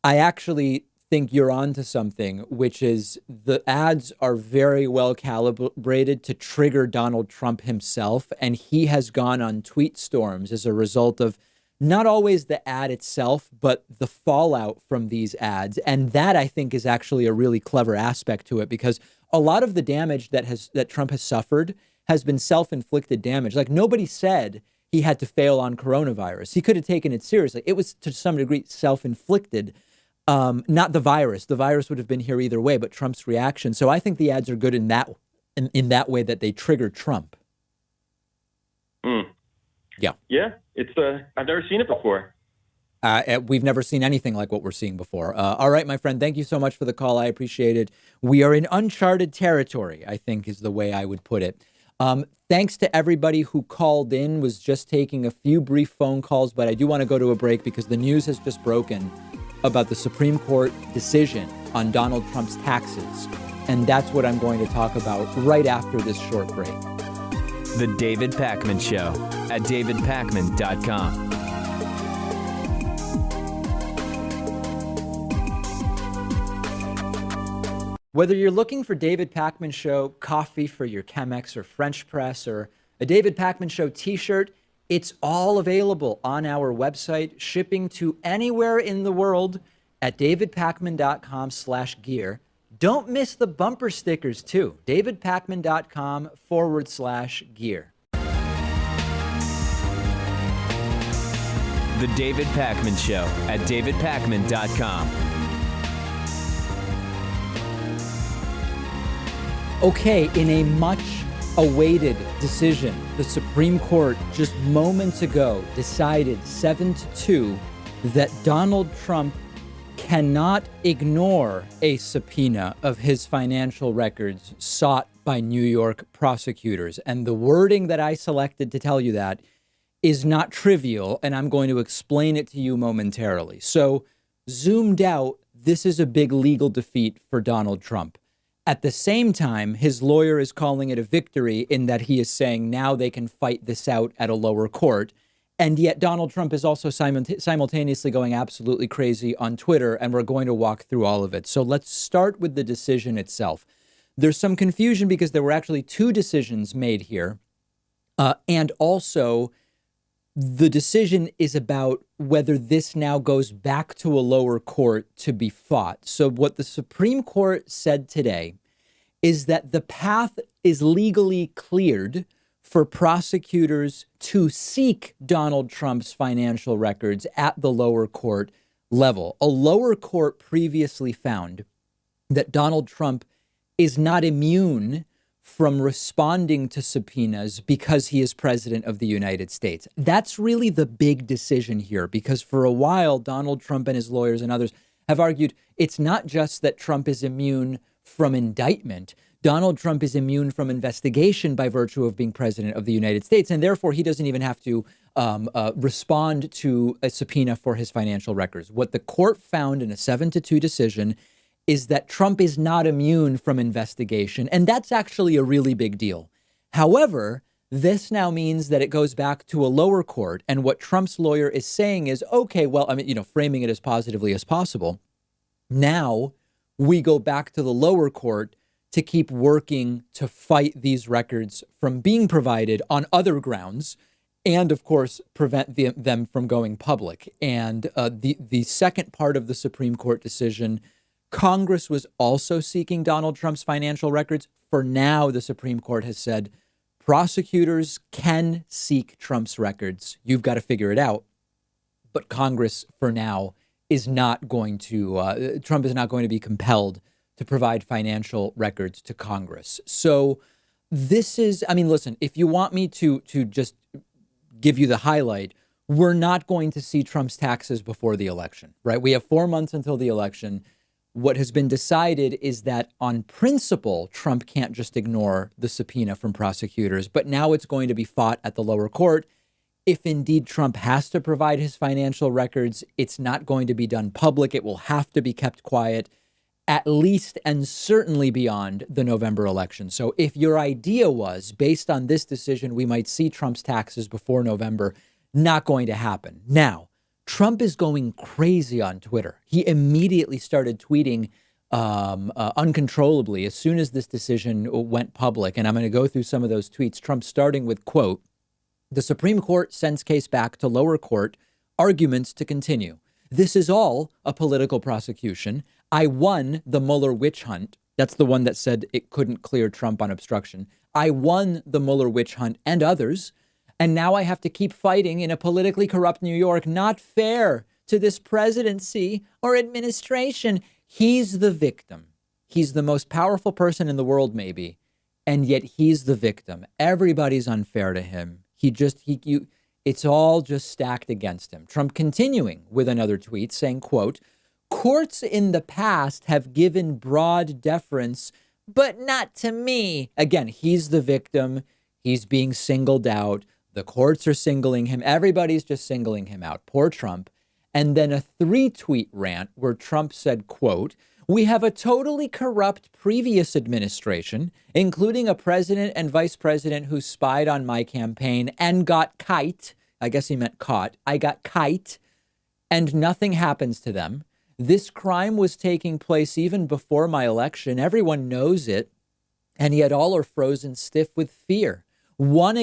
I actually think you're onto something, which is the ads are very well calibrated to trigger Donald Trump himself. And he has gone on tweet storms as a result of not always the ad itself, but the fallout from these ads. And that, I think, is actually a really clever aspect to it, because a lot of the damage that Trump has suffered has been self-inflicted damage. Like, nobody said he had to fail on coronavirus. He could have taken it seriously. It was to some degree self-inflicted. Not the virus. The virus would have been here either way, but Trump's reaction. So I think the ads are good in that way, that they trigger Trump. Yeah. Yeah. It's I've never seen it before. We've never seen anything like what we're seeing before. All right, my friend. Thank you so much for the call. I appreciate it. We are in uncharted territory, I think is the way I would put it. Thanks to everybody who called in. Was just taking a few brief phone calls, but I do want to go to a break because the news has just broken about the Supreme Court decision on Donald Trump's taxes. And that's what I'm going to talk about right after this short break. The David Pakman Show at davidpakman.com. Whether you're looking for David Pakman Show coffee for your Chemex or French press, or a David Pakman Show t-shirt, it's all available on our website, shipping to anywhere in the world at davidpakman.com/gear. Don't miss the bumper stickers too. davidpakman.com/gear. The David Pakman Show at davidpakman.com. Okay, in a much awaited decision, the Supreme Court just moments ago decided 7-2 that Donald Trump cannot ignore a subpoena of his financial records sought by New York prosecutors. And the wording that I selected to tell you that is not trivial, and I'm going to explain it to you momentarily. So, zoomed out, this is a big legal defeat for Donald Trump. At the same time, his lawyer is calling it a victory in that he is saying now they can fight this out at a lower court. And yet Donald Trump is also simultaneously going absolutely crazy on Twitter, and we're going to walk through all of it. So let's start with the decision itself. There's some confusion because there were actually two decisions made here. And also, the decision is about whether this now goes back to a lower court to be fought. So what the Supreme Court said today is that the path is legally cleared for prosecutors to seek Donald Trump's financial records at the lower court level. A lower court previously found that Donald Trump is not immune from responding to subpoenas because he is president of the United States. That's really the big decision here, because for a while, Donald Trump and his lawyers and others have argued it's not just that Trump is immune from indictment. Donald Trump is immune from investigation by virtue of being president of the United States, and therefore he doesn't even have to respond to a subpoena for his financial records. What the court found in a 7-2 decision is that Trump is not immune from investigation, and that's actually a really big deal. However, this now means that it goes back to a lower court, and what Trump's lawyer is saying is, okay, well, I mean, framing it as positively as possible. Now we go back to the lower court to keep working to fight these records from being provided on other grounds, and of course, prevent them from going public. And the second part of the Supreme Court decision, Congress was also seeking Donald Trump's financial records. For now, the Supreme Court has said prosecutors can seek Trump's records. You've got to figure it out. But Congress, for now, is not going to, Trump is not going to be compelled to provide financial records to Congress. So this is, I mean, listen, if you want me to just give you the highlight, we're not going to see Trump's taxes before the election, right? We have 4 months until the election. What has been decided is that on principle, Trump can't just ignore the subpoena from prosecutors, but now it's going to be fought at the lower court. If indeed Trump has to provide his financial records, it's not going to be done public. It will have to be kept quiet, at least and certainly beyond the November election. So if your idea was, based on this decision, we might see Trump's taxes before November, not going to happen. Now, Trump is going crazy on Twitter. He immediately started tweeting uncontrollably as soon as this decision went public. And I'm going to go through some of those tweets. Trump starting with, quote, "The Supreme Court sends case back to lower court, arguments to continue. This is all a political prosecution. I won the Mueller witch hunt." That's the one that said it couldn't clear Trump on obstruction. "I won the Mueller witch hunt and others. And now I have to keep fighting in a politically corrupt New York. Not fair to this presidency or administration." He's the victim. He's the most powerful person in the world, maybe. And yet he's the victim. Everybody's unfair to him. It's all just stacked against him. Trump continuing with another tweet saying, quote, "Courts in the past have given broad deference, but not to me." Again, he's the victim. He's being singled out. The courts are singling him. Everybody's just singling him out. Poor Trump. And then a 3-tweet rant where Trump said, quote, "We have a totally corrupt previous administration, including a president and vice president who spied on my campaign and got kite." I guess he meant caught. "I got kite and nothing happens to them. This crime was taking place even before my election. Everyone knows it. And yet all are frozen stiff with fear. One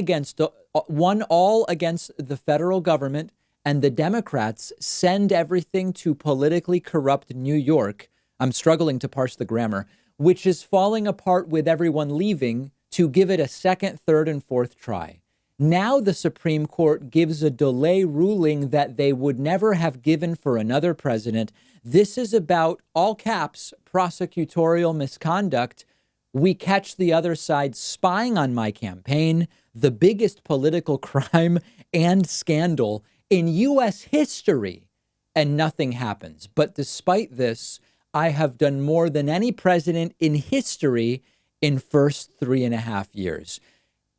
all against the federal government, and the Democrats send everything to politically corrupt New York." I'm struggling to parse the grammar, "which is falling apart with everyone leaving to give it a second, third, and fourth try. Now the Supreme Court gives a delay ruling that they would never have given for another president. This is about, all caps, prosecutorial misconduct. We catch the other side spying on my campaign, the biggest political crime and scandal in U.S. history, and nothing happens. But despite this, I have done more than any president in history in first 3.5 years."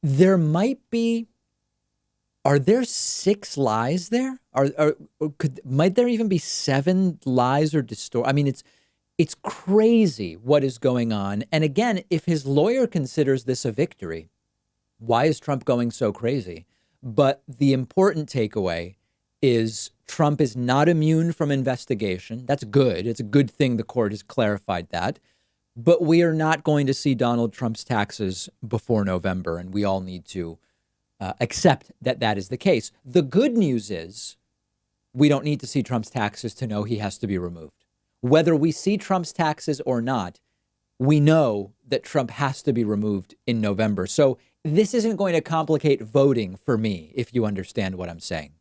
There might be, are there 6 lies there? Might there even be 7 lies or distort? I mean, it's crazy what is going on. And again, if his lawyer considers this a victory, why is Trump going so crazy? But the important takeaway is Trump is not immune from investigation. That's good. It's a good thing the court has clarified that. But we are not going to see Donald Trump's taxes before November, and we all need to accept that that is the case. The good news is we don't need to see Trump's taxes to know he has to be removed. Whether we see Trump's taxes or not, we know that Trump has to be removed in November. So this isn't going to complicate voting for me, if you understand what I'm saying.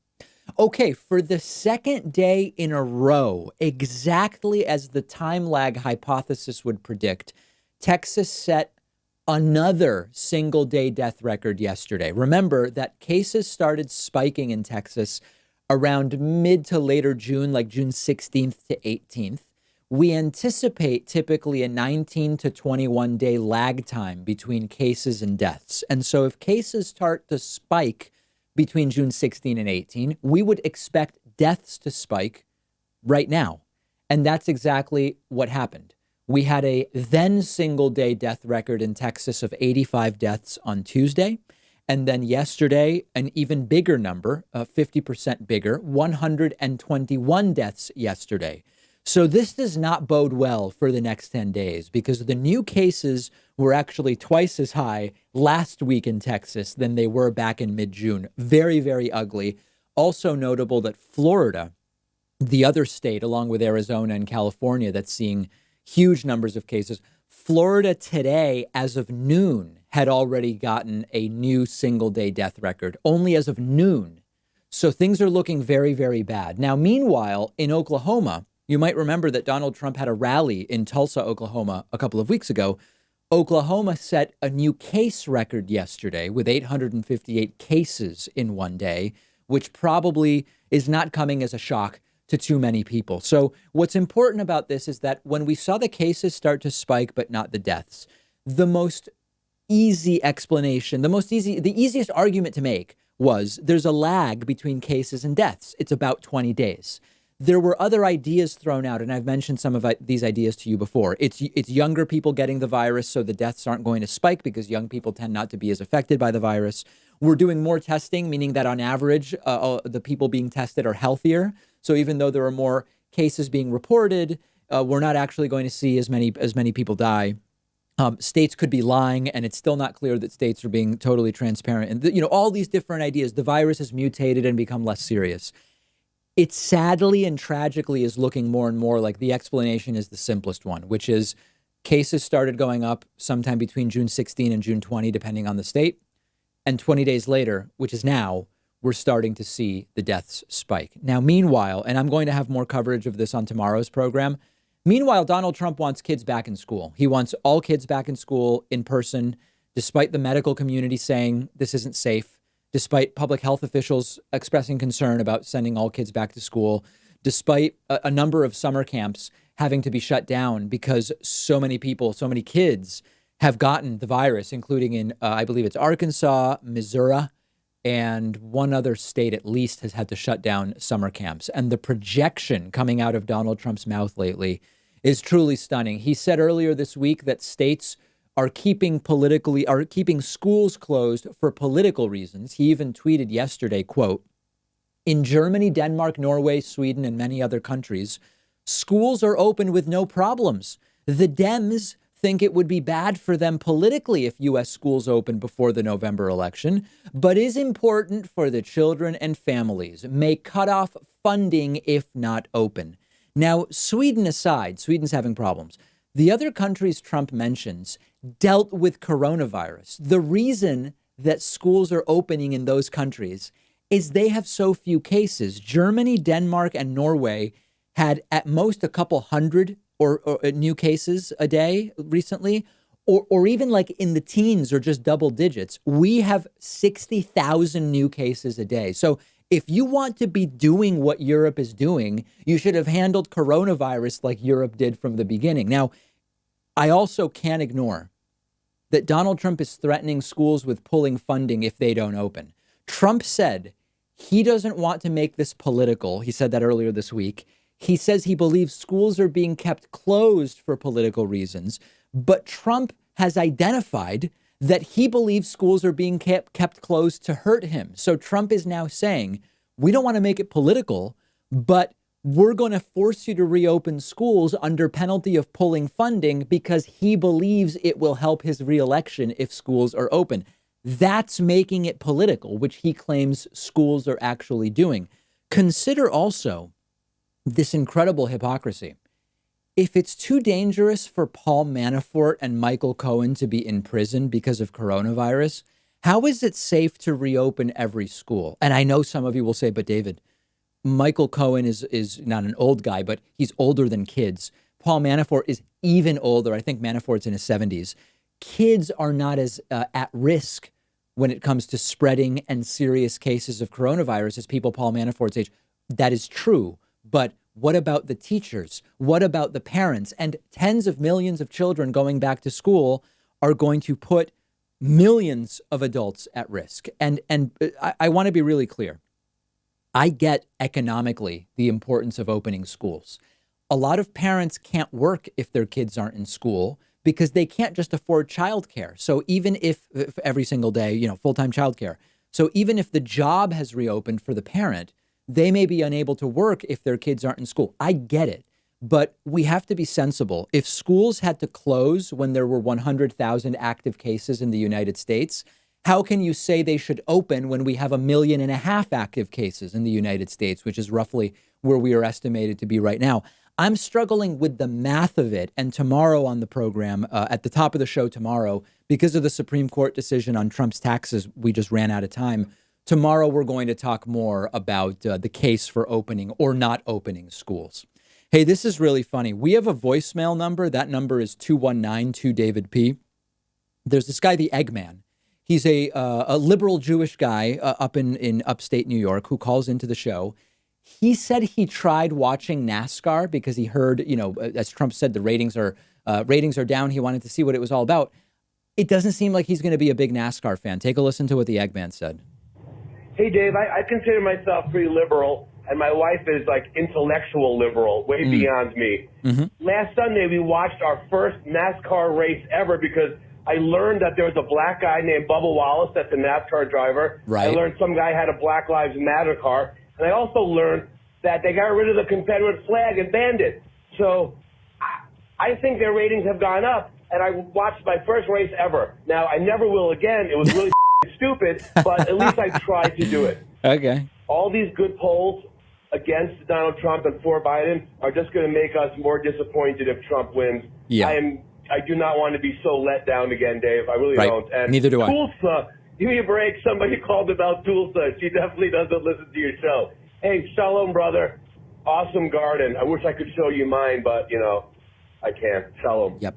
Okay, for the second day in a row, exactly as the time lag hypothesis would predict, Texas set another single day death record yesterday. Remember that cases started spiking in Texas around mid to later June, like June 16th to 18th. we anticipate typically a 19 to 21 day lag time between cases and deaths. And so if cases start to spike between June 16 and 18, we would expect deaths to spike right now. And that's exactly what happened. We had a then single day death record in Texas of 85 deaths on Tuesday. And then yesterday, an even bigger number, 50% bigger, 121 deaths yesterday. So this does not bode well for the next 10 days because the new cases were actually twice as high last week in Texas than they were back in mid-June. Very, very ugly. Also notable that Florida, the other state, along with Arizona and California, that's seeing huge numbers of cases. Florida today, as of noon, had already gotten a new single day death record, only as of noon. So things are looking very, very bad. Now, meanwhile, in Oklahoma, you might remember that Donald Trump had a rally in Tulsa, Oklahoma, a couple of weeks ago. Oklahoma set a new case record yesterday with 858 cases in one day, which probably is not coming as a shock to too many people. So what's important about this is that when we saw the cases start to spike, but not the deaths, the most easy explanation, the easiest argument to make was there's a lag between cases and deaths. It's about 20 days. There were other ideas thrown out, and I've mentioned some of these ideas to you before. It's younger people getting the virus, so the deaths aren't going to spike because young people tend not to be as affected by the virus. We're doing more testing, meaning that on average, the people being tested are healthier. So even though there are more cases being reported, we're not actually going to see as many people die. States could be lying, and it's still not clear that states are being totally transparent. And all these different ideas. The virus has mutated and become less serious. It sadly and tragically is looking more and more like the explanation is the simplest one, which is cases started going up sometime between June 16 and June 20, depending on the state. And 20 days later, which is now, we're starting to see the deaths spike. Now, meanwhile, and I'm going to have more coverage of this on tomorrow's program. Meanwhile, Donald Trump wants kids back in school. He wants all kids back in school in person, despite the medical community saying this isn't safe, despite public health officials expressing concern about sending all kids back to school, despite a number of summer camps having to be shut down because so many people, so many kids have gotten the virus, including in, I believe it's Arkansas, Missouri, and one other state at least has had to shut down summer camps. And the projection coming out of Donald Trump's mouth lately is truly stunning. He said earlier this week that states are keeping schools closed for political reasons. He even tweeted yesterday, quote, "In Germany, Denmark, Norway, Sweden, and many other countries, schools are open with no problems. The Dems think it would be bad for them politically if U.S. schools open before the November election, but is important for the children and families. May cut off funding if not open." Now, Sweden aside, Sweden's having problems. The other countries Trump mentions dealt with coronavirus. The reason that schools are opening in those countries is they have so few cases. Germany, Denmark, and Norway had at most a couple hundred or new cases a day recently, or even like in the teens or just double digits. We have 60,000 new cases a day. So if you want to be doing what Europe is doing, you should have handled coronavirus like Europe did from the beginning. Now, I also can't ignore that Donald Trump is threatening schools with pulling funding if they don't open. Trump said he doesn't want to make this political. He said that earlier this week. He says he believes schools are being kept closed for political reasons, but Trump has identified that he believes schools are being kept closed to hurt him. So Trump is now saying, we don't want to make it political, but we're going to force you to reopen schools under penalty of pulling funding because he believes it will help his reelection if schools are open. That's making it political, which he claims schools are actually doing. Consider also this incredible hypocrisy. If it's too dangerous for Paul Manafort and Michael Cohen to be in prison because of coronavirus, how is it safe to reopen every school? And I know some of you will say, but David, Michael Cohen is not an old guy, but he's older than kids. Paul Manafort is even older. I think Manafort's in his 70s. Kids are not as at risk when it comes to spreading and serious cases of coronavirus as people Paul Manafort's age. That is true. But What about the teachers? What about the parents? And tens of millions of children going back to school are going to put millions of adults at risk. And I want to be really clear. I get economically the importance of opening schools. A lot of parents can't work if their kids aren't in school because they can't just afford childcare. So even if every single day, full-time childcare. So even if the job has reopened for the parent, they may be unable to work if their kids aren't in school. I get it, but we have to be sensible. If schools had to close when there were 100,000 active cases in the United States, how can you say they should open when we have 1.5 million active cases in the United States, which is roughly where we are estimated to be right now? I'm struggling with the math of it. And tomorrow on the program, at the top of the show tomorrow, because of the Supreme Court decision on Trump's taxes, we just ran out of time. Tomorrow, we're going to talk more about the case for opening or not opening schools. Hey, this is really funny. We have a voicemail number. That number is 219-2-DAVID-P. There's this guy, the Eggman. He's a liberal Jewish guy up in upstate New York who calls into the show. He said he tried watching NASCAR because he heard, as Trump said, the ratings are down. He wanted to see what it was all about. It doesn't seem like he's going to be a big NASCAR fan. Take a listen to what the Eggman said. Hey, Dave, I consider myself pretty liberal, and my wife is like intellectual liberal, way beyond me. Mm-hmm. Last Sunday, we watched our first NASCAR race ever because I learned that there was a black guy named Bubba Wallace that's a NASCAR driver. Right. I learned some guy had a Black Lives Matter car. And I also learned that they got rid of the Confederate flag and banned it. So I think their ratings have gone up, and I watched my first race ever. Now, I never will again. It was really stupid, but at least I tried to do it. Okay. All these good polls against Donald Trump and for Biden are just going to make us more disappointed if Trump wins. Yeah. I do not want to be so let down again, Dave. I really right. don't. And neither do I. Tulsa, give me a break. Somebody called about Tulsa. She definitely doesn't listen to your show. Hey, shalom, brother. Awesome garden. I wish I could show you mine, but, I can't. Shalom. Yep.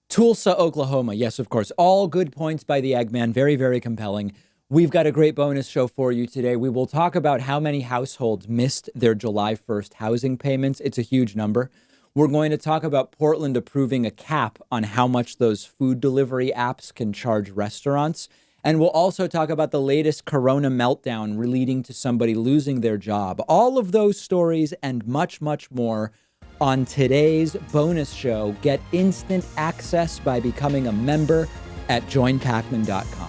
Tulsa, Oklahoma. Yes, of course. All good points by the Eggman. Very, very compelling. We've got a great bonus show for you today. We will talk about how many households missed their July 1st housing payments. It's a huge number. We're going to talk about Portland approving a cap on how much those food delivery apps can charge restaurants. And we'll also talk about the latest corona meltdown leading to somebody losing their job. All of those stories and much, much more on today's bonus show. Get instant access by becoming a member at joinpacman.com.